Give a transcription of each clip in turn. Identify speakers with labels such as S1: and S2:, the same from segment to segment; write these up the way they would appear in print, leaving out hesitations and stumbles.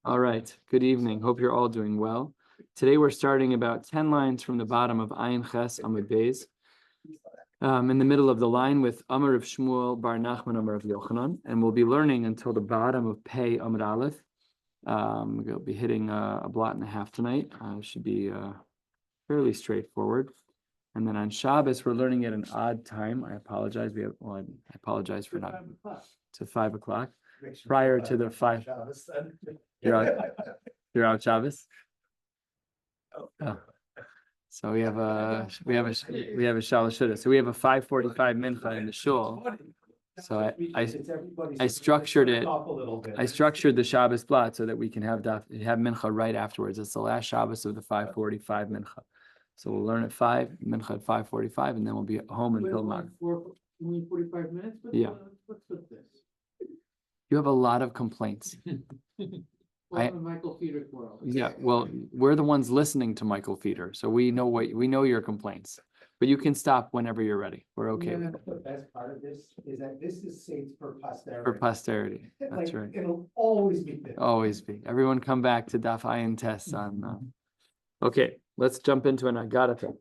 S1: All right, good evening. Hope you're all doing well. Today we're starting about 10 lines from the bottom of Ayin Ches Amud Beis. In the middle of the line with Amar of Shmuel Bar Nachman Amar of Yochanan, and we'll be learning until the bottom of Pei Amud Aleph. We'll be hitting a blot and a half tonight. Should be fairly straightforward. And then on Shabbos, we're learning at an odd time. I apologize. I apologize for not to 5 o'clock prior to the 5. You're out Shabbos. Oh. So we have a Shabbos Shuddah. So we have a 5:45 mincha in the shul. So I structured it. I structured the Shabbos blot so that we can have mincha right afterwards. It's the last Shabbos of the 5:45 mincha. So we'll learn at 5, mincha at 5:45, and then we'll be home until Mag.
S2: 45 minutes?
S1: Yeah.
S2: What's with this?
S1: You have a lot of complaints.
S2: Michael Feeder quarrel.
S1: Yeah, well, we're the ones listening to Michael Feeder, so we know your complaints. But you can stop whenever you're ready. We're okay.
S3: Yeah, the best part of this is that this is saved for posterity.
S1: For posterity, that's right.
S3: It'll always be there.
S1: Always be. Everyone come back to Daf Ayin Test on. Okay, let's jump into an Agadata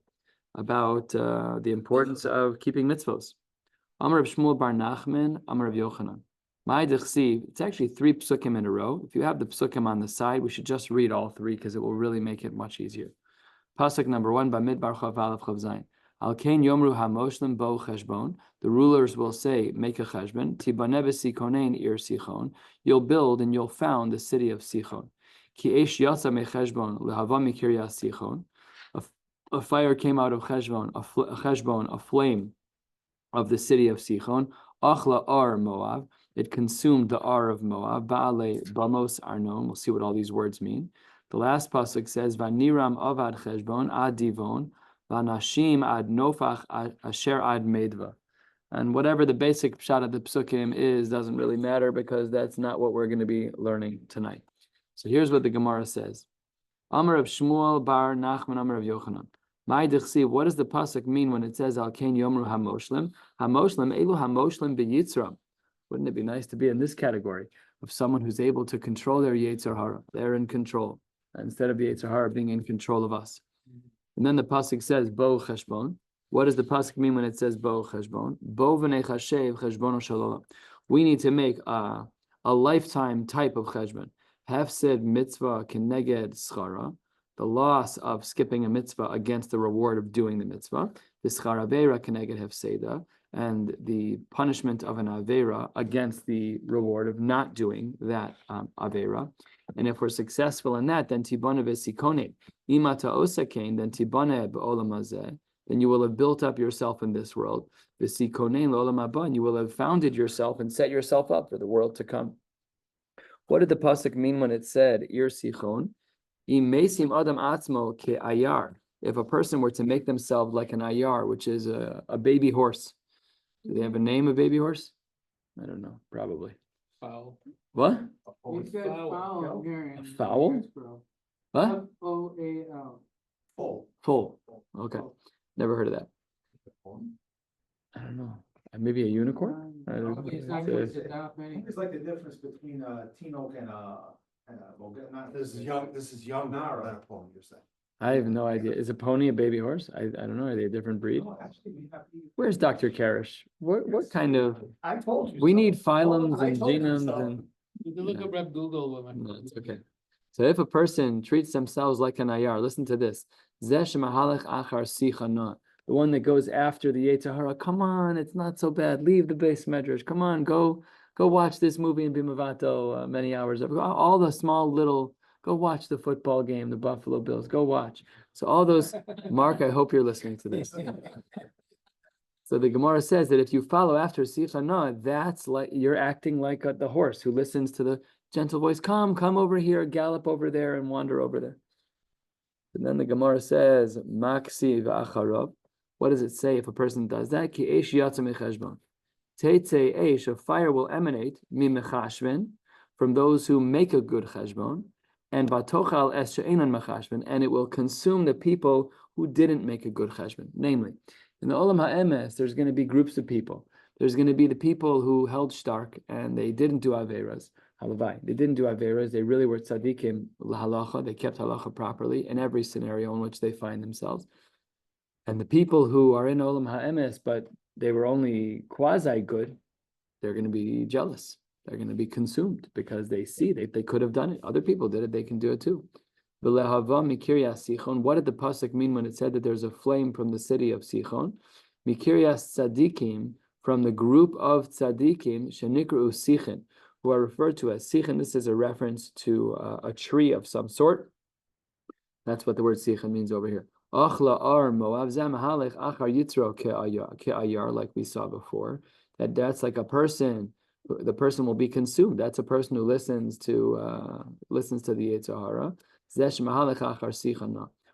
S1: about the importance of keeping mitzvos. Amar of Shmuel Bar Nachman, Amar of Yochanan. It's actually 3 psukim in a row. If you have the psukim on the side, we should just read all 3 because it will really make it much easier. Pasuk number 1, Bamidbar Chav Aleph Chav Zayin. Al Kain Yomru HaMoshlim Bo Cheshbon. The rulers will say, make a cheshbon. Tibaneh v'sikonein ir Sichon. You'll build and you'll found the city of Sichon. Ki Eish Yatsa me Cheshbon lehava mikirya Sichon. A fire came out of Cheshbon, a flame of the city of Sichon. Achla Ar Moab. It consumed the Ar of Moab. Ba'ale Bamos Arnon. We'll see what all these words mean. The last pasuk says, Vaniram Avad Cheshbon Ad Divon, Vanashim Ad Nofach Asher Ad Medva. And whatever the basic pshat of the psukim is, doesn't really matter because that's not what we're going to be learning tonight. So here's what the Gemara says. Amar of Shmuel Bar Nachman Amar of Yochanan. What does the pasuk mean when it says Al Kain Yomru HaMoshlim? HaMoshlim Elu HaMoshlim BeYitzram. Wouldn't it be nice to be in this category of someone who's able to control their Yetzer Hara? They're in control, instead of the Yetzer Hara being in control of us. And then the pasuk says Bo Cheshbon. What does the pasuk mean when it says Bo Cheshbon? Bo v'nei chashev cheshbono shalom. We need to make a lifetime type of cheshbon. Hefsed mitzvah keneged schara. The loss of skipping a mitzvah against the reward of doing the mitzvah. The schar avera keneged hefseda. And the punishment of an avera against the reward of not doing that avera. And if we're successful in that, then tibane v'sikone. Imata osakain, then tibane b'olam hazeh. Then you will have built up yourself in this world. V'sikonein l'olam haba, and you will have founded yourself and set yourself up for the world to come. What did the pasuk mean when it said ir sichon? Imesim adam atzmo ke'ayar. If a person were to make themselves like an ayar, which is a baby horse. Do they have a name, a baby horse? I don't know, probably.
S2: Foul.
S1: What?
S2: He said foul.
S1: A fowl? What?
S2: F-O-A-L.
S1: Full. Okay. Never heard of that. I don't know. Maybe a unicorn? I don't know.
S3: It's like the difference between Tino and this is young Nara. You're saying.
S1: I have no idea. Is a pony a baby horse? I don't know. Are they a different breed?
S3: No, actually, we have these.
S1: Where's Dr. Karesh? What kind of?
S3: I told you.
S1: We
S3: so.
S1: need phylums
S3: I
S1: and
S3: told you
S1: genomes
S3: so.
S1: and.
S2: You can look up Reb Google.
S1: No, it's okay. So if a person treats themselves like an ayar, listen to this. Zeh shemahalech achar sichana. The one that goes after the Yetzer Hara. Come on, it's not so bad. Leave the base measures. Come on, go watch this movie in Bimavato many hours. All the small little. Go watch the football game, the Buffalo Bills. Go watch. So all those, Mark, I hope you're listening to this. So the Gemara says that if you follow after Sichana, that's like you're acting like the horse who listens to the gentle voice. Come over here, gallop over there, and wander over there. And then the Gemara says, Maksi v'acharov. What does it say if a person does that? Ki eish yatsa mecheshbon. Teitze eish, a fire will emanate mimechashven, from those who make a good cheshbon. And vatochal es she'enan mechashbon, and it will consume the people who didn't make a good cheshbon. Namely, in the olam ha'emes, there's going to be groups of people. There's going to be the people who held shtark and they didn't do averas. Halavai. They didn't do averas. They really were tzaddikim lahalacha. They kept halacha properly in every scenario in which they find themselves. And the people who are in olam ha'emes, but they were only quasi good, they're going to be jealous. They're going to be consumed because they see they could have done it. Other people did it. They can do it too. What did the pasuk mean when it said that there's a flame from the city of Sichon? Mikiryas tzadikim, from the group of tzadikim, shenikru sichin, who are referred to as sichin. This is a reference to a tree of some sort. That's what the word sichin means over here. Achla ar moav zamahalech achar yitzro ke'ayar, like we saw before. That's like a person. The person will be consumed. That's a person who listens to the Yetzer Hara.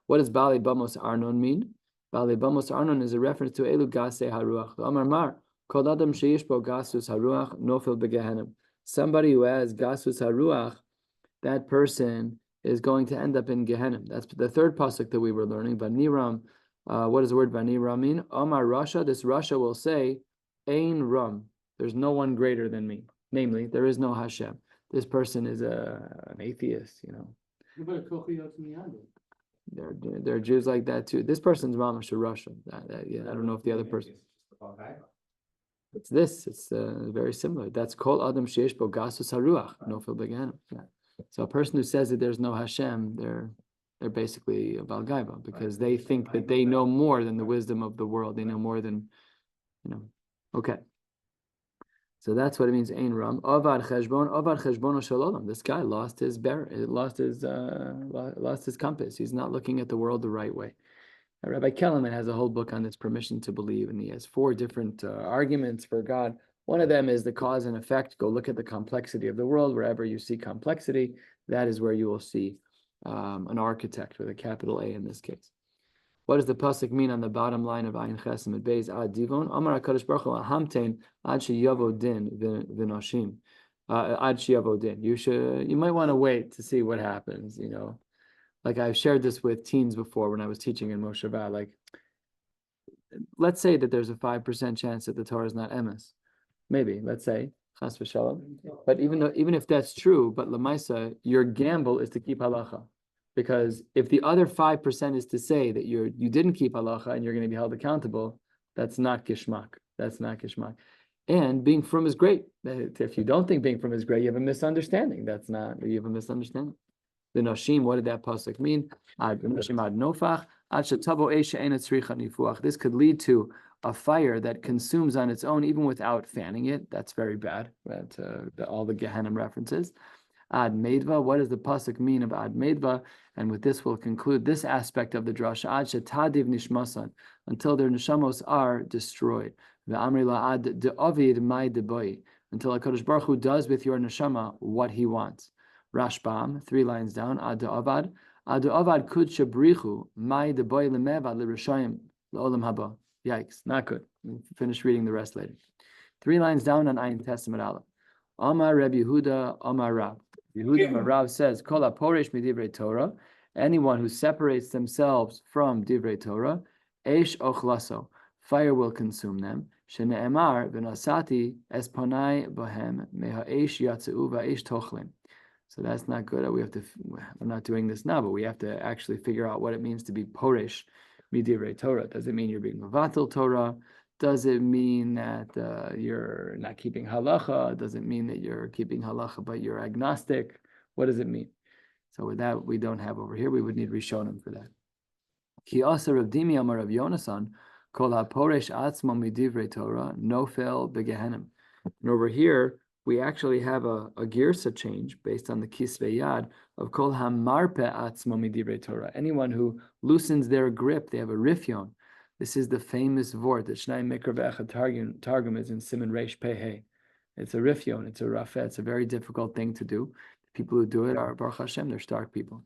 S1: What does Bali Bamos Arnon mean? Bali Bamos Arnon is a reference to Elu Gase Haruach. Amar Mar, Kol Adam Sheish Bo Gasus Haruach Nofel Begehenim. Somebody who has Gasus Haruach, that person is going to end up in Gehenim. That's the third pasuk that we were learning. Vaniram, what does the word Vaniram mean? Amar Rasha, this Rasha will say, Ein Ram, there's no one greater than me. Namely, there is no Hashem. This person is an atheist, There are Jews like that too. This person's mamash a Russian. I don't know if the other person. It's very similar. That's called Adam Sheish Bo Gasus Haruach Nofel Beganim. So a person who says that there's no Hashem, they're basically a Balgaiba because they think that they know more than the wisdom of the world. They know more than, Okay. So that's what it means. Ein Ram. Avad cheshbono shalom. This guy lost his compass. He's not looking at the world the right way. Rabbi Kellerman has a whole book on this permission to believe, and he has 4 different arguments for God. One of them is the cause and effect. Go look at the complexity of the world. Wherever you see complexity, that is where you will see an architect with a capital A in this case. What does the pasuk mean on the bottom line of Ayin Chesem at Beis Ad Divon? Amar HaKadosh Baruch Hu Hamtein Ad Sheyavo Din V'Noshim Ad Sheyavo Din. You might want to wait to see what happens. Like I've shared this with teens before when I was teaching in Moshavah. Like, let's say that there's a 5% chance that the Torah is not emes. Maybe, let's say, chas v'shalom. But even if that's true, but lamaisa, your gamble is to keep halacha. Because if the other 5% is to say that you didn't keep halacha and you're going to be held accountable, that's not gishmak. That's not gishmak. And being frum is great. If you don't think being frum is great, you have a misunderstanding. You have a misunderstanding. The Noshim, what did that pasuk mean? This could lead to a fire that consumes on its own, even without fanning it. That's very bad. All the Gehenim references. Ad Meidva, what does the pasuk mean of Ad Meidva? And with this, we'll conclude this aspect of the drasha. Ad shetadiv nishmasan, until their neshamos are destroyed. Ve'amri la'ad de'ovid mai deboi, until HaKadosh Baruch Hu does with your neshama what he wants. Rashbam, 3 lines down. Ad de'ovad kud shabrichu mai deboi lemevad l'rishayim l'olam haba. Yikes, not good. We'll finish reading the rest later. 3 lines down on Ayin Testament Aleph. Amar Rabbi Yehuda, Amar Rav. Yehuda Rav says, Kol haporesh midivrei Torah, anyone who separates themselves from divrei Torah, eish ochlaso, fire will consume them. Shene'emar v'nasati esponai bohem meha eish yatzeu va'eish tochlim. So that's not good. I'm not doing this now, but we have to actually figure out what it means to be poresh midivrei Torah. Does it mean you're being mevatel Torah? Does it mean that you're not keeping halacha? Does it mean that you're keeping halacha but you're agnostic? What does it mean? So with that, we don't have over here. We would need Rishonim for that. Ki asa Rav Dimi amar Rav Yonasan, kol haporesh atzmo midivrei Torah nofel begehenim. And over here, we actually have a girsa change based on the kisvei yad of kol hamarpe atzmo midivrei Torah. Anyone who loosens their grip, they have a rifyon. This is the famous vort that Shnai Mikra Ve'echad Targum is in Siman Reish Pehei. It's a rifyon, it's a rafeh, it's a very difficult thing to do. The people who do it are Baruch Hashem, they're stark people.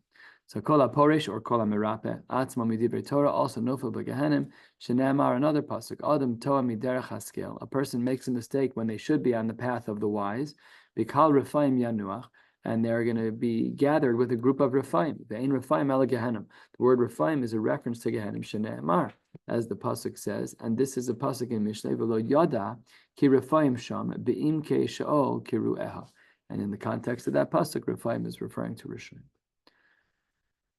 S1: So Kol HaPoresh or Kol HaMerape, Atzma Midivrei Torah, also Nofel B'Gehenim, Shenamar, another pasuk, Adam Toa Miderech Haskel. A person makes a mistake when they should be on the path of the wise. B'Kal Refaim Yanuach, and they're going to be gathered with a group of Refaim. Ve'ein Refaim Ela Gehenim. The word Refaim is a reference to Gehenim, Shenamar, as the pasuk says, and this is a pasuk in Mishlei, V'lo Yada Ki Refaim Sham Be'im Ke Shaol Kiru Eha. And in the context of that pasuk, Rephaim is referring to Rishon.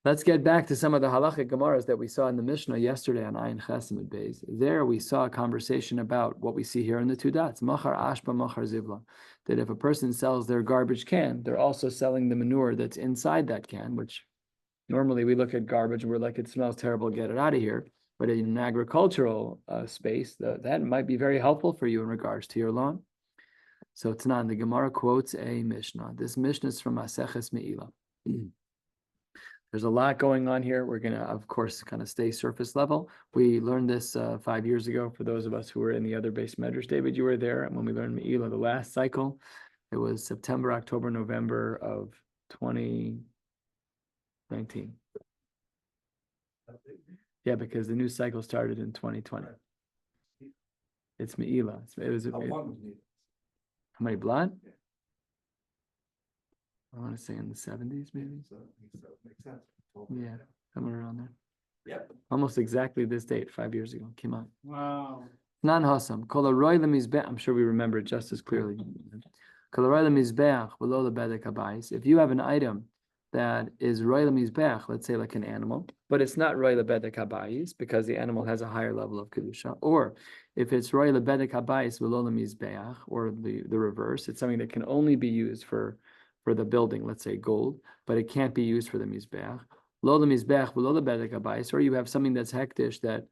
S1: Let's get back to some of the halachic gemaras that we saw in the Mishnah yesterday on Ayin Ches Amud Beis. There we saw a conversation about what we see here in the two dots, machar ashba, machar zivla. That if a person sells their garbage can, they're also selling the manure that's inside that can, which normally we look at garbage and we're like, it smells terrible, get it out of here. But in an agricultural space, that might be very helpful for you in regards to your lawn. So it's not. The Gemara quotes a Mishnah. This Mishnah is from Maseches Me'ila. There's a lot going on here. We're going to, of course, kind of stay surface level. We learned this 5 years ago. For those of us who were in the other base measures, David, you were there. And when we learned Me'ila, the last cycle, it was September, October, November of 2019. Yeah, because the new cycle started in 2020. It's Me'ila. How many blood? I want to say in the 70s, maybe.
S3: Makes sense.
S1: Yeah, somewhere around there.
S3: Yep.
S1: Almost exactly this date, 5 years ago. Came out.
S2: Wow.
S1: Nan Hasam. I'm sure we remember it just as clearly. If you have an item that is roy lemizbeach, let's say like an animal, but it's not roy lebedek habayis because the animal has a higher level of kedusha, or if it's roy lebedek habayis v'lo lemizbeach, or the reverse, it's something that can only be used for the building, let's say gold, but it can't be used for the mizbeach. Lo lemizbeach v'lo lebedek habayis, or you have something that's hektish that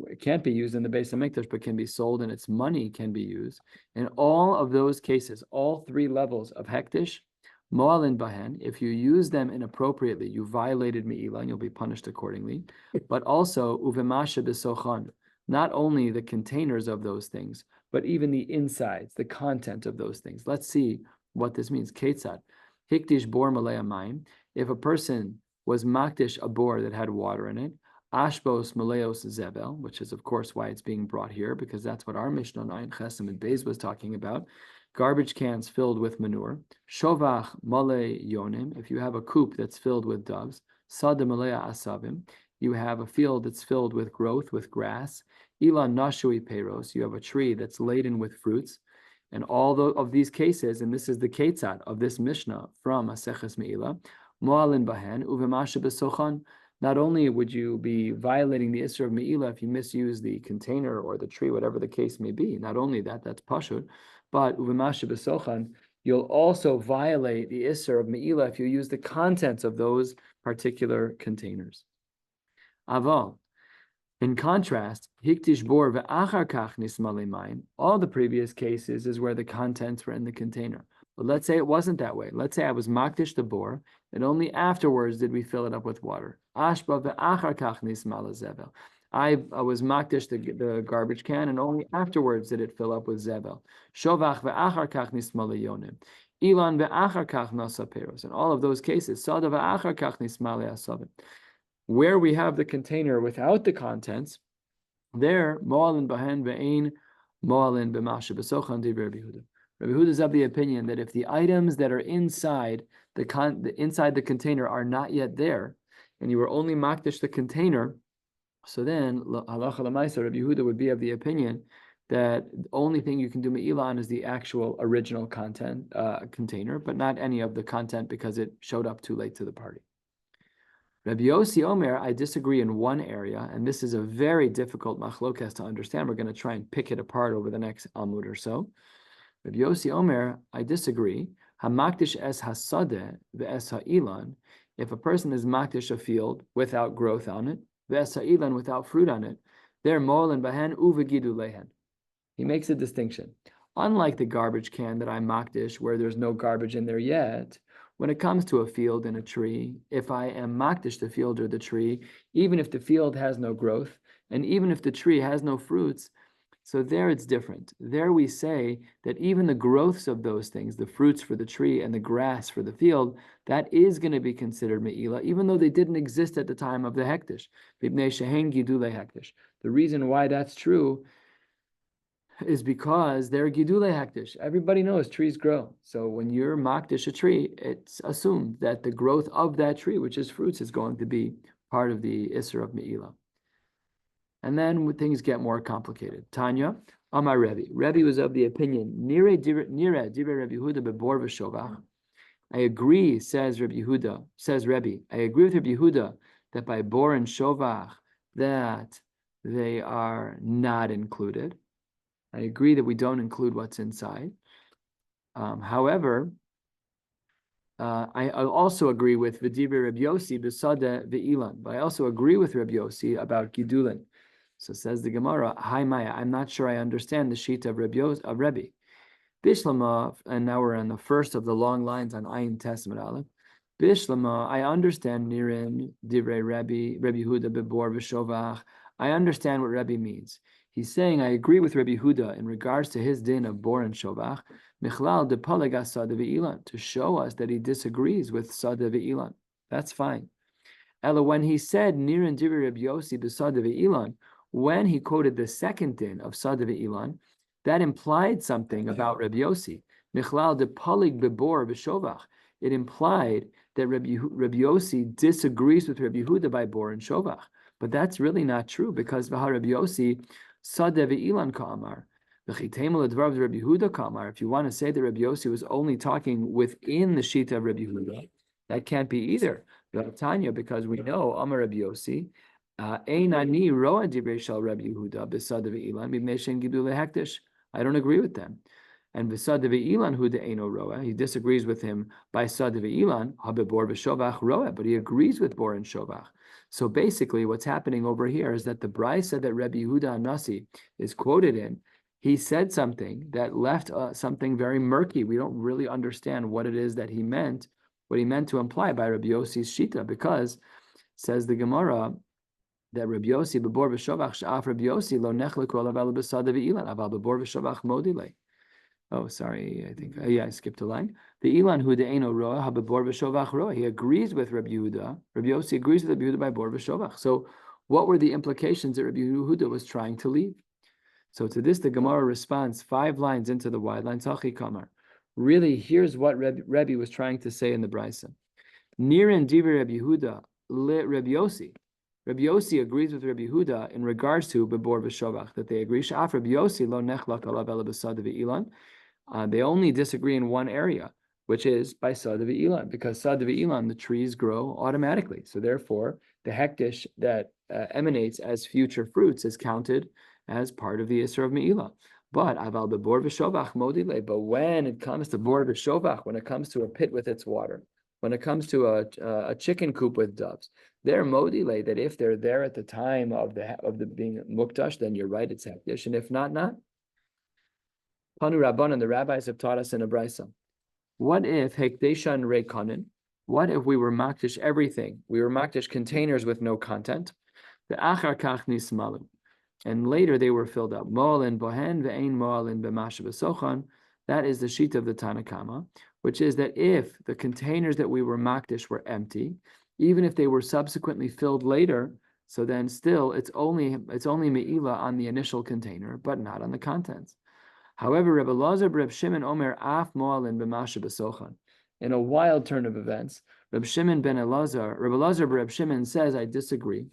S1: it can't be used in the base of mikdash, but can be sold and its money can be used. In all of those cases, all three levels of hektish, mo'alin bahen, if you use them inappropriately, you violated me'ila and you'll be punished accordingly. But also uvemasha b'sochan, not only the containers of those things, but even the insides, the content of those things. Let's see what this means. Ketzad, hiktish bor malei mayim. If a person was makdish a bor that had water in it, ashbos maleos zebel, which is of course why it's being brought here, because that's what our Mishnah on Ches Amud Beis was talking about. Garbage cans filled with manure. Shovach male yonim. If you have a coop that's filled with doves. Sada malea asavim. You have a field that's filled with growth, with grass. Ilan nashui peros. You have a tree that's laden with fruits. And all of these cases, and this is the ketzat of this Mishnah from Maseches Me'ila, mo'alin bahen uvemasha b'sochan. Not only would you be violating the Isser of Me'ila if you misuse the container or the tree, whatever the case may be, not only that, that's pashut, but uvemasha b'sochan, you'll also violate the Isser of Me'ila if you use the contents of those particular containers. Aval. In contrast, hiktish bor ve'achar kach nismalei mayim, all the previous cases is where the contents were in the container. But let's say it wasn't that way. Let's say I was makdish the bor, and only afterwards did we fill it up with water. Ashba ve'achar kach nismalei zevel. I was makdish the garbage can, and only afterwards did it fill up with zevel. Shovach ve'achar kach nismalei yonim. Ilan ve'achar kach nasa peros. In all of those cases, sada ve'achar kach nismalei asavim. Where we have the container without the contents, there, mo'alin bahen ve'ein mo'alin b'masha b'sochan di Rabbi Yehuda. Rabbi Yehuda is of the opinion that if the items that are inside inside the container are not yet there, and you were only makdish the container, so then halacha l'maisa, Rabbi Yehuda would be of the opinion that the only thing you can do me'ila on is the actual original content container, but not any of the content because it showed up too late to the party. Rabbi Yossi Omer, I disagree in one area, and this is a very difficult machlokes to understand. We're going to try and pick it apart over the next Amud or so. Rabbi Yossi Omer, I disagree. Hamakdish es hasadeh ve'es ha'ilan. If a person is makdish a field without growth on it, ve'es ha'ilan without fruit on it, they're mo'alin bahen uvegidu lehen. He makes a distinction. Unlike the garbage can that I makdish, where there's no garbage in there yet, when it comes to a field and a tree, if I am makdish the field or the tree, even if the field has no growth, and even if the tree has no fruits, so there it's different. There we say that even the growths of those things, the fruits for the tree and the grass for the field, that is going to be considered me'ila, even though they didn't exist at the time of the hektish. The reason why that's true is because they're gidule hektish. Everybody knows trees grow. So when you're makdish a tree, it's assumed that the growth of that tree, which is fruits, is going to be part of the Isser of Me'ila. And then things get more complicated. Tanya, Amar Rebbe. Rebbe was of the opinion, Nire Rabbi Yehuda bebor v'shovach. I agree, says Rabbi Yehuda, says Rebbe. I agree with Rabbi Yehuda that by bor and shovach, that they are not included. I agree that we don't include what's inside. However, I also agree with V'divrei Rabbi Yossi b'sada ve'ilan. But I also agree with Rabbi Yossi about gidulin. So says the Gemara, Hi Maya, I'm not sure I understand the sheet of Rebbe. Bishlama, and now we're on the first of the long lines on Ayin Testament Aleph. Bishlama, I understand Nirin, Divrei Rabbi Huda bebor v'shovach. I understand what Rebbe means. He's saying, I agree with Rabbi Huda in regards to his din of bor and shovach, Michlal de Palaga Sada ve'ilan, to show us that he disagrees with Sada ve'ilan. That's fine. Ella, when he said Nirin Divrei Rabbi Yossi b'Sada ve'ilan, when he quoted the second din of Sada ve'ilan, that implied something about Rabbi Yossi. Michlal de Palig bebor v'shovach. It implied that Rabbi Yossi disagrees with Rabbi Yehuda by bor and shovach. But that's really not true because V'ha Rabbi Yossi Sada ve'ilan ka'amar. V'chitema ledvarav Rabbi Yehuda ka'amar. If you want to say that Rabbi Yossi was only talking within the shita of Rabbi Yehuda, that can't be either. Tanya, because we know Amar Rabbi Yossi, Einani roa divrei shel Rabbi Yehuda b'sada ve'ilan mipnei she'en gidul lehekdesh. I don't agree with them. And b'sada ve'ilan hu de'eino roa. He disagrees with him by sada ve'ilan habebor v'shovach roa, but he agrees with bor and shovach. So basically, what's happening over here is that the brisa that Rabbi Yehuda Nasi is quoted in, he said something that left something very murky. We don't really understand what it is that he meant, what he meant to imply by Rabbi Yossi's shita, because says the Gemara that Rabbi Yossi bebor v'shovach sha'af Rabbi Yossi lo nechleku alav b'sada ve'ilan aval bebor v'shovach modile. Oh, sorry, I think I skipped a line. The ilan hu de'eno roa habebor v'shovach roa. He agrees with Rabbi Yehuda. Rabbi Yossi agrees with Rabbi Yehuda by bor v'shovach. So, what were the implications that Rabbi Yehuda was trying to leave? So to this, the Gemara responds 5 lines into the wide line. Tachi kamar. Really, here's what Rebbe was trying to say in the brisa. Nirin divrei Rabbi Yehuda le Rabbi Yossi. Rabbi Yossi agrees with Rabbi Yehuda in regards to bebor v'shovach, that they agree. Sha'af Rabbi Yossi lo nechlak alav ela b'sada ve'ilan. They only disagree in one area, which is by sada ve'ilan, because sada ve'ilan, the trees grow automatically. So therefore, the hektish that emanates as future fruits is counted as part of the Isra of Me'ilah. But aval bebor v'shovach modile. But when it comes to bor v'shovach, when it comes to a pit with its water, when it comes to a chicken coop with doves, they're modile, that if they're there at the time of the being mukdash, then you're right, it's hektish, and if not, not. Panu Rabbanan, the rabbis have taught us in a brisa. What if hekdeshan reikanin? What if we were makdish everything? We were makdish containers with no content. The achar kach nismalu. And later they were filled up. Mo'alin bohen ve'ein mo'alin b'masha b'sochan. That is the sheet of the Tanakama, which is that if the containers that we were makdish were empty, even if they were subsequently filled later, so then still it's only me'ilah on the initial container, but not on the contents. However, Rabbi Elazar Reb Shimon Omer af mo'alin b'masha b'sochan. In a wild turn of events, Reb Elazar Reb Shimon says, I disagree.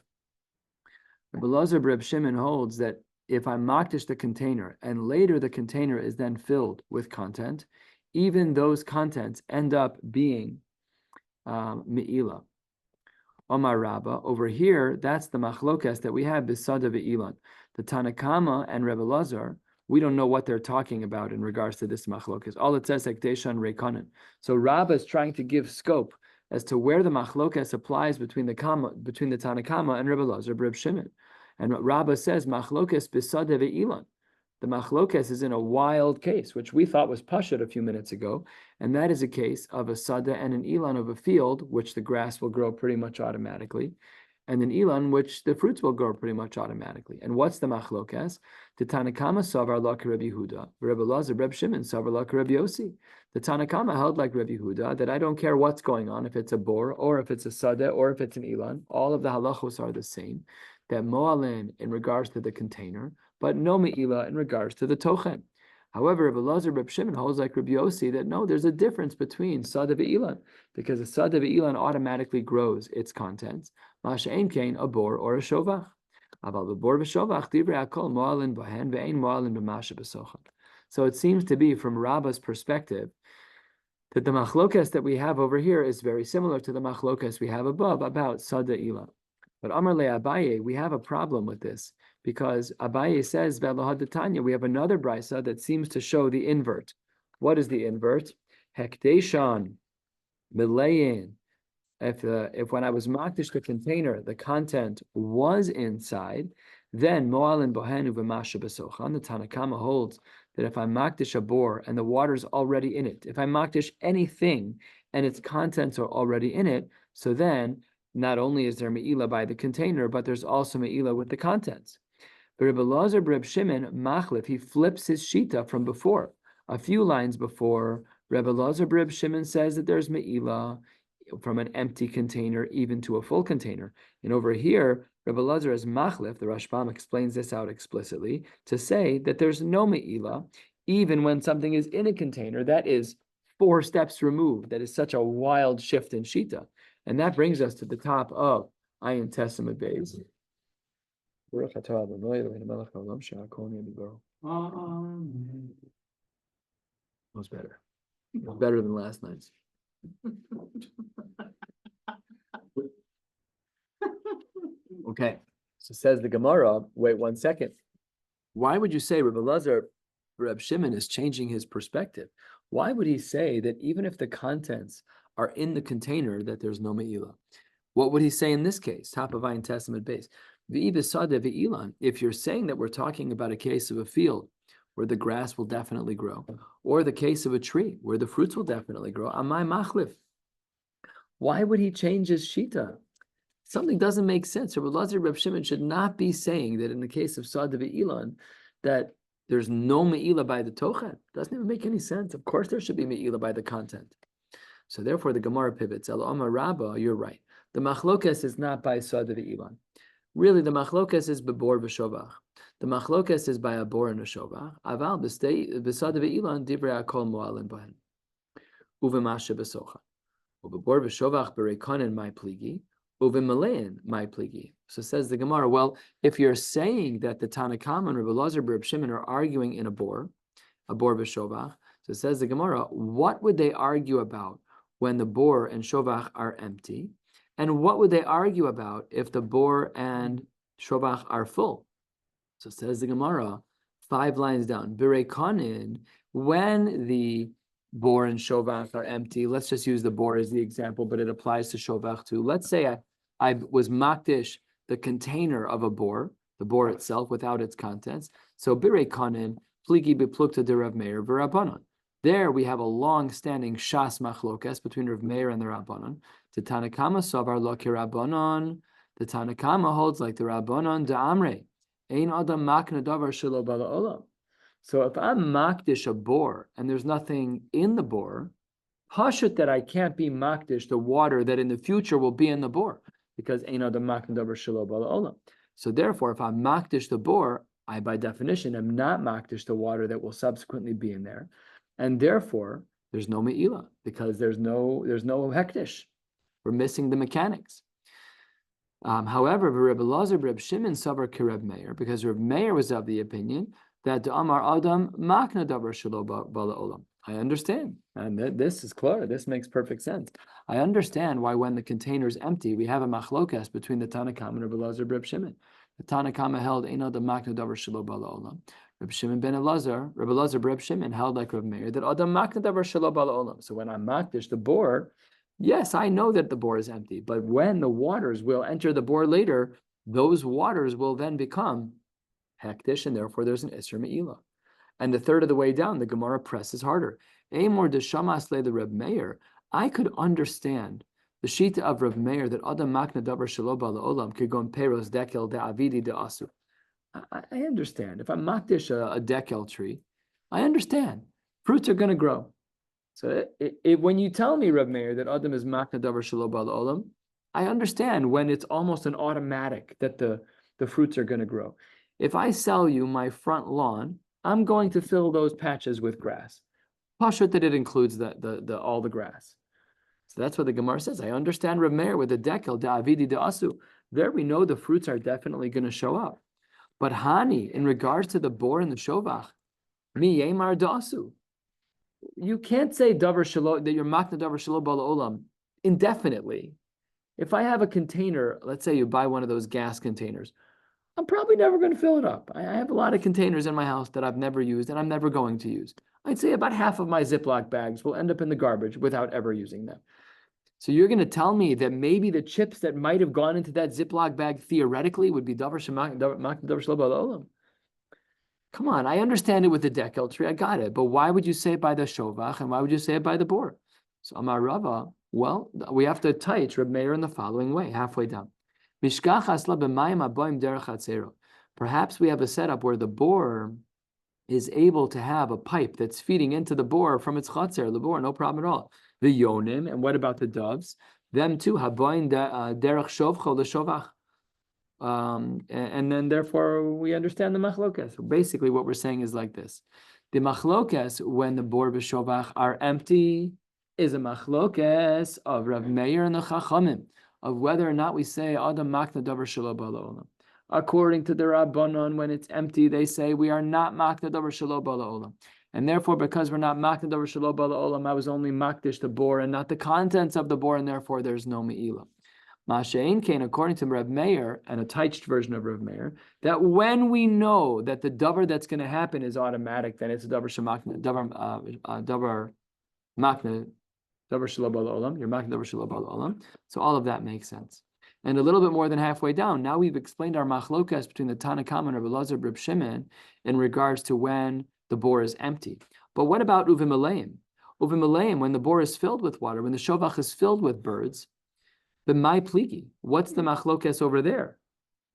S1: Rabbi Elazar Reb Shimon holds that if I makdish the container and later the container is then filled with content, even those contents end up being me'ilah. Omar Rabba, over here, that's the machlokas that we have b'sada ve'ilan. The Tanakama and Rabbi Elazar, we don't know what they're talking about in regards to this machlokas. All it says hekdeshan reikanin. So Rabba is trying to give scope as to where the machlokas applies between the Tanakama and Rabbi Elazar Reb Shimon. And Rabba says machlokas b'sada ve'ilan. The machlokas is in a wild case, which we thought was pashut a few minutes ago, and that is a case of a sada and an ilan of a field, which the grass will grow pretty much automatically, and an ilan, which the fruits will grow pretty much automatically. And what's the machlokas? The Tanakama savar la Rabbi Yehuda, Rabbi Elazar Reb Shimon savar la Rabbi Yossi. The Tanakama held like Rabbi Yehuda that I don't care what's going on, if it's a bor, or if it's a sada, or if it's an ilan, all of the halachos are the same. That mo'alin in regards to the container, but no me'ilah in regards to the tochen. However, Rabbi Elazar Reb Shimon holds like Rabbi Yossi that no, there's a difference between sada ve'ilan, because a sada ve'ilan automatically grows its contents. Masha'en kain, a bor or a shovach. So it seems to be from Rabba's perspective that the machlokas that we have over here is very similar to the machlokas we have above about Sada Ila. But Amar le Abaye, we have a problem with this because Abaye says, we have another brisa that seems to show the invert. What is the invert? Hekdeshan, Milayin. If when I was makdish the container, the content was inside, then Mo'alin Bohenu v'masha b'sochan, the Tanakama holds that if I makdish a bor and the water's already in it, if I makdish anything and its contents are already in it, so then not only is there me'ila by the container, but there's also me'ila with the contents. But Rebbe Lazar Reb Shimon machlif, he flips his shita from before. A few lines before, Rebbe Lazar Reb Shimon says that there's me'ila from an empty container even to a full container. And over here, Rebbe Lazar as machlif, the Rashbam explains this out explicitly, to say that there's no me'ila, even when something is in a container that is 4 steps removed. That is such a wild shift in shita. And that brings us to the top of Ayin Testament Beis. Was better. It was better than last night's. Okay, so says the Gemara, wait 1 second. Why would you say Rebbe Lazar, Reb Shimon is changing his perspective? Why would he say that even if the contents are in the container, that there's no me'ila? What would he say in this case? Top of Ayin Testament Beis. If you're saying that we're talking about a case of a field where the grass will definitely grow, or the case of a tree where the fruits will definitely grow, amai machlif. Why would he change his shita? Something doesn't make sense. Rebbe Lazar Reb Shimon should not be saying that in the case of Sada ve'ilan that there's no me'ila by the tochet. Doesn't even make any sense. Of course there should be me'ila by the content. So therefore the Gemara pivots. El Amar Rabba, you're right. The machlokas is not by Sada ve'ilan. Really, the machlokas is bebor v'shovach. The machlokas is by a bor and a shovach. Aval b'sada ve'ilan divrei akol mo'alin bahen. Uvemashe b'socha. Ubebor v'shovach b'reikonin my pligi. Uvimalein my pligi. So says the Gemara, well, if you're saying that the Tanakama and Rebbe Lazar Reb Shimon are arguing in a bor v'shovach, so says the Gemara, what would they argue about when the bor and shovach are empty? And what would they argue about if the bor and shovach are full? So says the Gemara, 5 lines down. Bireikonin, when the bor and shovach are empty, let's just use the bor as the example, but it applies to shovach too. Let's say I was makdish the container of a bor, the bor itself without its contents. So bireikonin, pligi beplukta de Rav Meir v'Rabbanon. There we have a long-standing shas machlokas between Rav Meir and the Rabbanon. The Tanakama savar lo Rabbanon. The Tanakama holds like the Rabbanon da Amre. Ein adam makna davar shelo bala olam. So if I'm makdish a bor and there's nothing in the bor, pashut that I can't be makdish the water that in the future will be in the bor because ein adam makna davar shelo bala olam. So therefore, if I'm makdish the bor, I by definition am not makdish the water that will subsequently be in there. And therefore, there's no me'ila because there's no hektish. We're missing the mechanics. However, Rebbe Lazar Reb Shimon savar Reb Meir, because Reb Meir was of the opinion that the Amar Adam makna davar shelo bala olam. I understand, and this is clear. This makes perfect sense. I understand why when the container is empty, we have a machlokas between the Tanakama and Rebbe Lazar Reb Shimon. The Tanakama held ein adam makna davar shelo bala olam. Reb Shimon ben Elazar, Rebbe Lazar Reb Shimon held like Reb Meir that Adam makna davar shelo bala olam. So when I'm makdish the bor, yes, I know that the bor is empty, but when the waters will enter the bor later, those waters will then become hektish, and therefore there's an isser me'ila. And the third of the way down, the Gemara presses harder. Amor de shamas le the Reb Meir. I could understand the shita of Reb Meir that Adam makna davar shelo bala olam kigon peros dekel de avidi de asur. I understand. If I'm makdish a dekel tree, I understand. Fruits are going to grow. So when you tell me, Reb Meir, that Adam is makna davar shelo bala olam, I understand when it's almost an automatic that the fruits are going to grow. If I sell you my front lawn, I'm going to fill those patches with grass. Pashut that it includes the all the grass. So that's what the Gemara says. I understand Rav Meir with the dekel, da'avidi da'asu. There we know the fruits are definitely going to show up. But Hani, in regards to the bor and the shovach, mi yemar da'asu. You can't say davar shelo, that you're makna davar shelo bala olam indefinitely. If I have a container, let's say you buy one of those gas containers, I'm probably never going to fill it up. I have a lot of containers in my house that I've never used and I'm never going to use. I'd say about half of my Ziploc bags will end up in the garbage without ever using them. So you're going to tell me that maybe the chips that might have gone into that Ziploc bag theoretically would be davar shelo bala olam. Come on, I understand it with the dekel tree. I got it. But why would you say it by the shovach and why would you say it by the bor? So Amar Rava, well, we have to touch Reb Meir in the following way, halfway down. Perhaps we have a setup where the bor is able to have a pipe that's feeding into the bor from its chatzer, the bor, no problem at all. The yonim, and what about the doves? Them too, haboin derech shovcho the shovach. And then therefore we understand the machlokes. So basically what we're saying is like this. The machlokes, when the bor v'shovach are empty, is a machlokes of Rav Meir and the Chachamim, of whether or not we say Adam makna davar shelo bala olam. According to the Rabbanon, when it's empty, they say we are not makna davar shelo bala olam. And therefore, because we're not makna davar shelo bala olam, I was only makdish the bor and not the contents of the bor, and therefore there's no me'ilah. Masha'in Kain, according to Rav Meir, and a teiched version of Rav Meir, that when we know that the davar that's going to happen is automatic, then it's a davar shemakna, davar makna, davar shelo bala olam. You're makna davar shelo bala olam. So all of that makes sense. And a little bit more than halfway down, now we've explained our machlokas between the Tanna Kama and Rabbi Elazar Reb Shimon in regards to when the bor is empty. But what about uvim aleim? Uvim aleim, when the bor is filled with water, when the shovach is filled with birds, the mai pligi, what's the machlokes over there?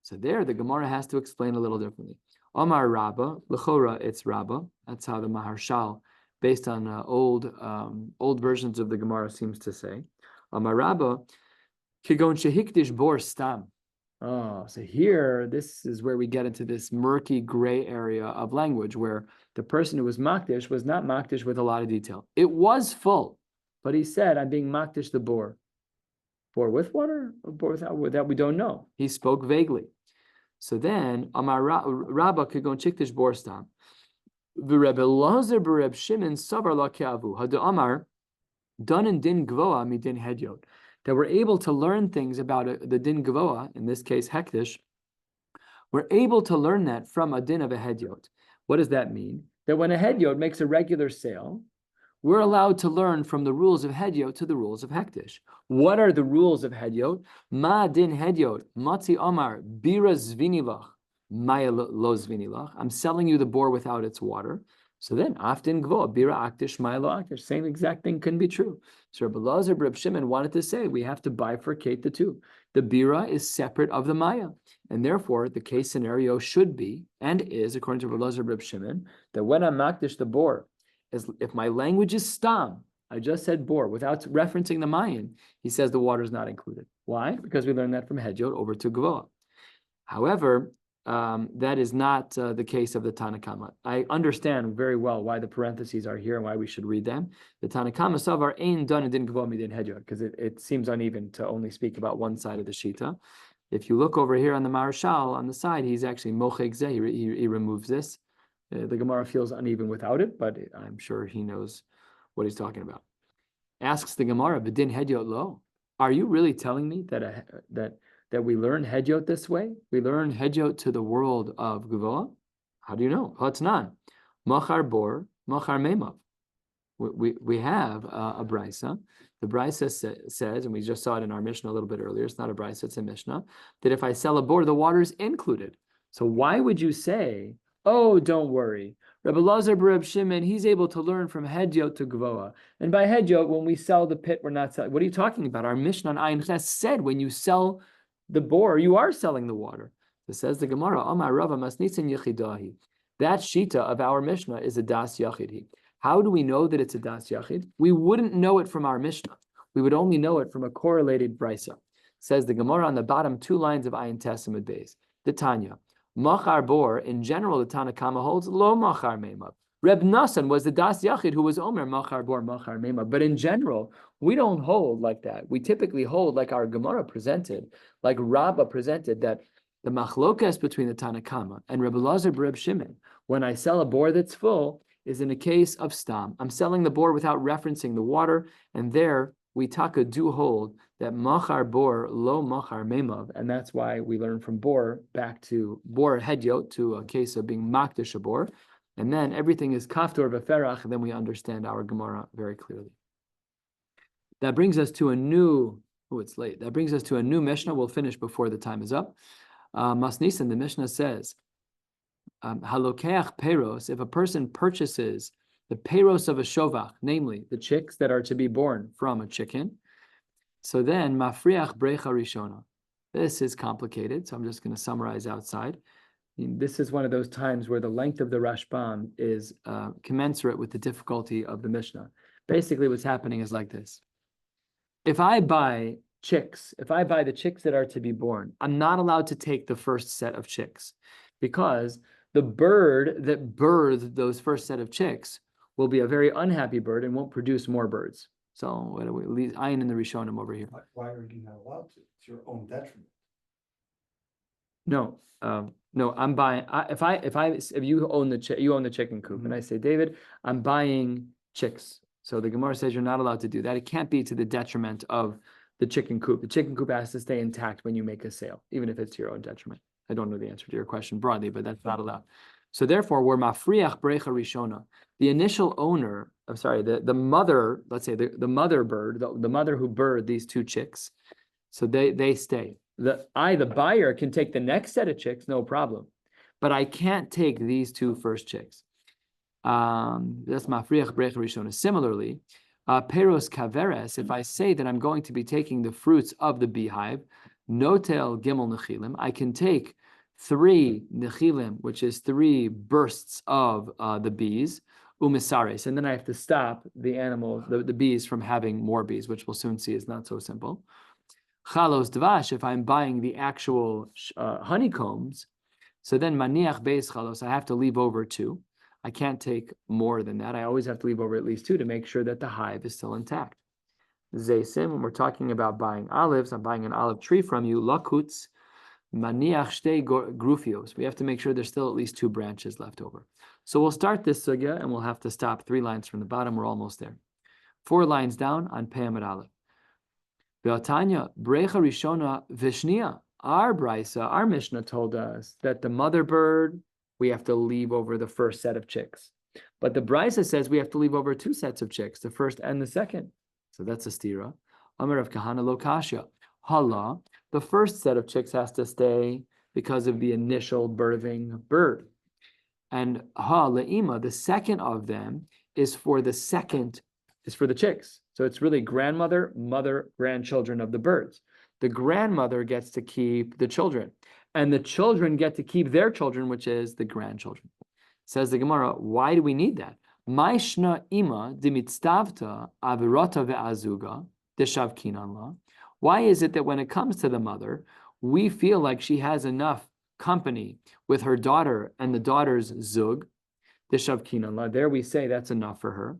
S1: So there, the Gemara has to explain a little differently. Omar Rabba, l'chora, it's Rabba. That's how the Maharshal, based on old versions of the Gemara, seems to say. Omar Rabba, kigon shehikdish bor stam. Oh, so here, this is where we get into this murky gray area of language, where the person who was makdish was not makdish with a lot of detail. It was full, but he said, I'm being makdish the bor. Bor with water or bor without? That we don't know. He spoke vaguely. So then, Amar Rabba kigon shehikdish bor stam. V'Rebbe Elazar b'Reb Shimon savar la ke'avu. Hada Amar danen din gvoa mi din hedyot. That we're able to learn things about the din gavoa, in this case hektish, we're able to learn that from a din of a hedyot. What does that mean? That when a hedyot makes a regular sale, we're allowed to learn from the rules of hedyot to the rules of hektish. What are the rules of hedyot? Ma din hedyot, matzi amar, bira zvinilach, maya lo zvinilach. I'm selling you the bor without its water. So then, aftin gvo, bira aktish, milo aktish, same exact thing can be true. So Rabbi Elazar Reb Shimon wanted to say we have to bifurcate the two. The bira is separate of the maya, and therefore the case scenario should be and is, according to Rabbi Elazar Reb Shimon, that when I'm makdish the bor, if my language is stam, I just said bor without referencing the mayan, he says the water is not included. Why? Because we learned that from hedyot over to gvoa. However, that is not the case of the Tanna Kama. I understand very well why the parentheses are here and why we should read them. The Tanna Kama savar ein done din gvo midin hedyot, because it seems uneven to only speak about one side of the shita. If you look over here on the Maharshal on the side, he's actually mocheg zeh. He removes this. The Gemara feels uneven without it, but I'm sure he knows what he's talking about. Asks the Gemara, "B'din hedyot lo." Are you really telling me that we learn hedyot this way? We learn hedyot to the world of Gvoa? How do you know? Hatnan, machar bor, machar meimav. We have a brisa. The brisa says, and we just saw it in our Mishnah a little bit earlier, it's not a brisa, it's a Mishnah, that if I sell a bor, the water is included. So why would you say, oh, don't worry, Rabbi Elazar b'Reb Shimon, he's able to learn from hedyot to gvoa. And by hedyot, when we sell the pit, we're not selling. What are you talking about? Our Mishnah on Ayin Ches said when you sell the bor, you are selling the water. It says the Gemara, Amar Rava masnitzin yechidahi. That shita of our Mishnah is a das yachid. How do we know that it's a das yachid? We wouldn't know it from our Mishnah. We would only know it from a correlated brisa. Says the Gemara on the bottom 2 lines of Ayin Testament base. The Tanya. Machar bor, in general, the Tanna Kama holds lo machar meimav. Reb Nassan was the Das Yachid who was Omer Machar Bor Machar Mema. But in general, we don't hold like that. We typically hold like our Gemara presented, like Rabbah presented, that the machlokas between the Tanakama and Reb Elazar Reb Shimon, when I sell a bor that's full, is in a case of stam. I'm selling the bor without referencing the water, and there we taka do hold that machar bor lo machar memav, and that's why we learn from bor back to bor hedyot, to a case of being makdish a bor, and then everything is kaftor v'ferach, and then we understand our Gemara very clearly. That brings us to a new, it's late. That brings us to a new Mishnah. We'll finish before the time is up. Masnisan, the Mishnah says, halokeach peros, if a person purchases the peros of a shovach, namely the chicks that are to be born from a chicken, so then mafriach brecha rishona. This is complicated, so I'm just going to summarize outside. This is one of those times where the length of the Rashbam is commensurate with the difficulty of the Mishnah. Basically, what's happening is like this. If I buy the chicks that are to be born, I'm not allowed to take the first set of chicks, because the bird that birthed those first set of chicks will be a very unhappy bird and won't produce more birds. So what do we leave ayin in the Rishonim over here?
S3: Why are you not allowed to? It's your own detriment.
S1: No, I'm buying. If you own the chicken coop, and I say, David, I'm buying chicks. So the Gemara says you're not allowed to do that. It can't be to the detriment of the chicken coop. The chicken coop has to stay intact when you make a sale, even if it's to your own detriment. I don't know the answer to your question broadly, but that's not allowed. So therefore, we're mafriach brecha rishona. The initial owner, the mother, let's say the mother bird, the mother who birthed these two chicks, so they stay. The buyer can take the next set of chicks, no problem, but I can't take these two first chicks. That's mafriach brecha rishona. Similarly, peros kaveres, if I say that I'm going to be taking the fruits of the beehive, notel gimel nechilim, I can take 3 nechilim, which is 3 bursts of the bees, umisares, and then I have to stop the animals, the bees, from having more bees, which we'll soon see is not so simple. Chalos dvash, if I'm buying the actual honeycombs, so then maniach beis chalos, I have to leave over 2. I can't take more than that. I always have to leave over at least 2 to make sure that the hive is still intact. Zaysim, when we're talking about buying olives, I'm buying an olive tree from you, lakutz, maniach shtei grufios. We have to make sure there's still at least 2 branches left over. So we'll start this sugya and we'll have to stop 3 lines from the bottom. We're almost there. 4 lines down on Pei Amud Aleph. Be'atanya, brecha rishona vishnia. Our brisa, our Mishnah told us that the mother bird, we have to leave over the first set of chicks. But the brisa says we have to leave over 2 sets of chicks, the first and the second. So that's a stira. Amar of Kahana lo kasha. Hala, the first set of chicks has to stay because of the initial birthing bird. And ha le'ima, the second of them is for the chicks. So it's really grandmother, mother, grandchildren of the birds. The grandmother gets to keep the children, and the children get to keep their children, which is the grandchildren. Says the Gemara, why do we need that? Maishna ima dimitztavta avirota ve'azuga deshav kinanla. Why is it that when it comes to the mother, we feel like she has enough company with her daughter and the daughter's zug, deshav kinanla? There we say that's enough for her.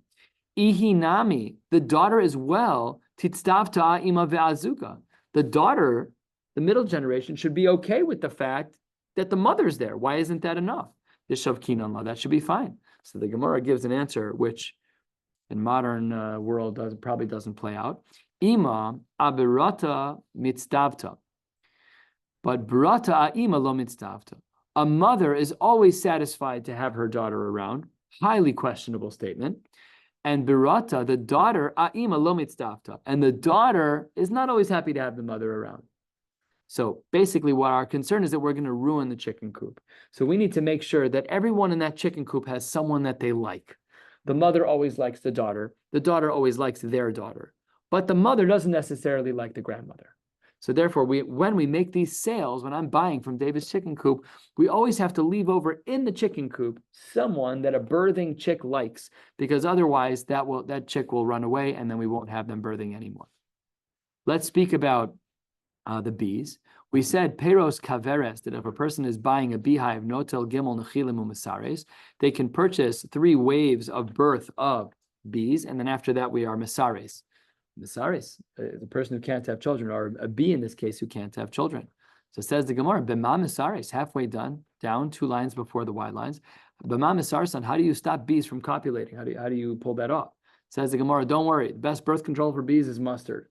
S1: Ihinami, the daughter as well, titztavta ima ve'azuga. The daughter, the middle generation, should be okay with the fact that the mother's there. Why isn't that enough? Deshav kinanla, that should be fine. So the Gemara gives an answer which in modern world probably doesn't play out. Ima abirata mitztavta. But brata ima lo mitztavta. A mother is always satisfied to have her daughter around. Highly questionable statement. And birata, the daughter, aima lo mitztavta. And the daughter is not always happy to have the mother around. So basically what our concern is that we're going to ruin the chicken coop. So we need to make sure that everyone in that chicken coop has someone that they like. The mother always likes the daughter always likes their daughter. But the mother doesn't necessarily like the grandmother. So therefore, when we make these sales, when I'm buying from David's chicken coop, we always have to leave over in the chicken coop someone that a birthing chick likes, because otherwise that chick will run away and then we won't have them birthing anymore. Let's speak about the bees. We said peros kaveres, that if a person is buying a beehive, notel gimel nechilim u'mesares, they can purchase 3 waves of birth of bees, and then after that we are mesares. Mesares, the person who can't have children, or a bee in this case who can't have children. So says the Gemara, b'ma mesares, halfway done, down 2 lines before the wide lines. B'ma mesarsan, how do you stop bees from copulating? How do you pull that off? Says the Gemara, don't worry, the best birth control for bees is mustard.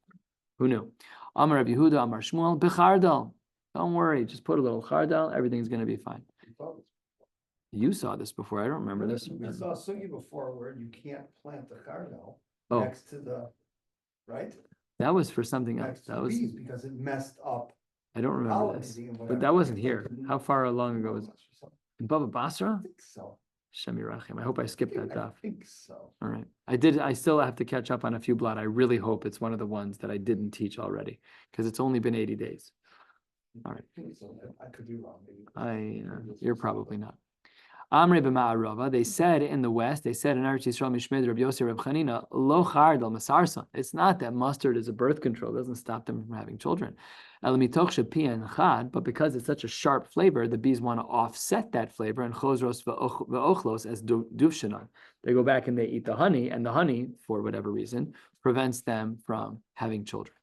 S1: Who knew? Amar Rabbi Yehuda, Amar Shmuel, b'chardal. Don't worry, just put a little chardal, everything's going to be fine. You saw this before, I don't remember this.
S3: We saw a sugi before where you can't plant the cardinal
S1: Oh,
S3: next to the, right?
S1: that was for something else.
S3: Next to
S1: That
S3: the
S1: was,
S3: bees, because it messed up.
S1: I don't remember this.
S3: pollinating and
S1: But
S3: whatever.
S1: that wasn't here. How far long ago was it? In Bava Basra?
S3: I think so.
S1: Shem Yirachem. I hope I skipped that
S3: I
S1: stuff.
S3: think so.
S1: All right. I still have to catch up on a few blot. I really hope it's one of the ones that I didn't teach already, because it's only been 80 days. All right.
S3: I think so. I could be wrong, maybe.
S1: You're probably not. Amre b'ma'arava, they said in the West, they said in Eretz Yisrael, Mishmei Rabbi Yossi Reb Chanina, lo chardal masarsan. It's not that mustard is a birth control, it doesn't stop them from having children. El mitoch shepian chad, but because it's such a sharp flavor, the bees want to offset that flavor, and chosros ve'ochlos as duvshanan. They go back and they eat the honey, and the honey, for whatever reason, prevents them from having children.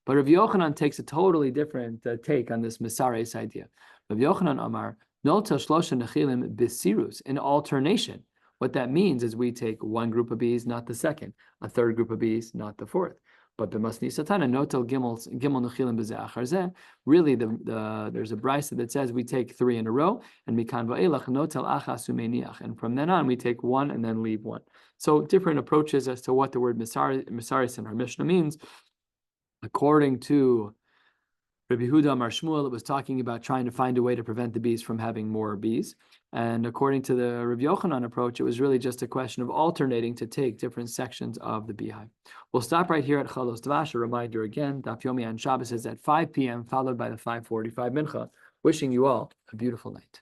S1: But Rabbi Yochanan takes a totally different take on this Mesares idea. Rabbi Yochanan Amar, Nolta shlosha nechilim bisirus, in alternation. What that means is we take 1 group of bees, not the second, a 3rd group of bees, not the 4th. But b'masni satana notel gimel nechilim b'ze'achar zeh. Really, there's a brisa that says we take 3 in a row, and mikan va'elach notel achas u'meiniach, and from then on we take 1 and then leave 1. So different approaches as to what the word mesaris in our Mishnah means. According to Rabbi Yehuda Amar Shmuel, it was talking about trying to find a way to prevent the bees from having more bees. And according to the Rabbi Yochanan approach, it was really just a question of alternating to take different sections of the beehive. We'll stop right here at Chalos Dvash. A reminder again, Daf Yomi on Shabbos is at 5 p.m., followed by the 5:45 mincha. Wishing you all a beautiful night.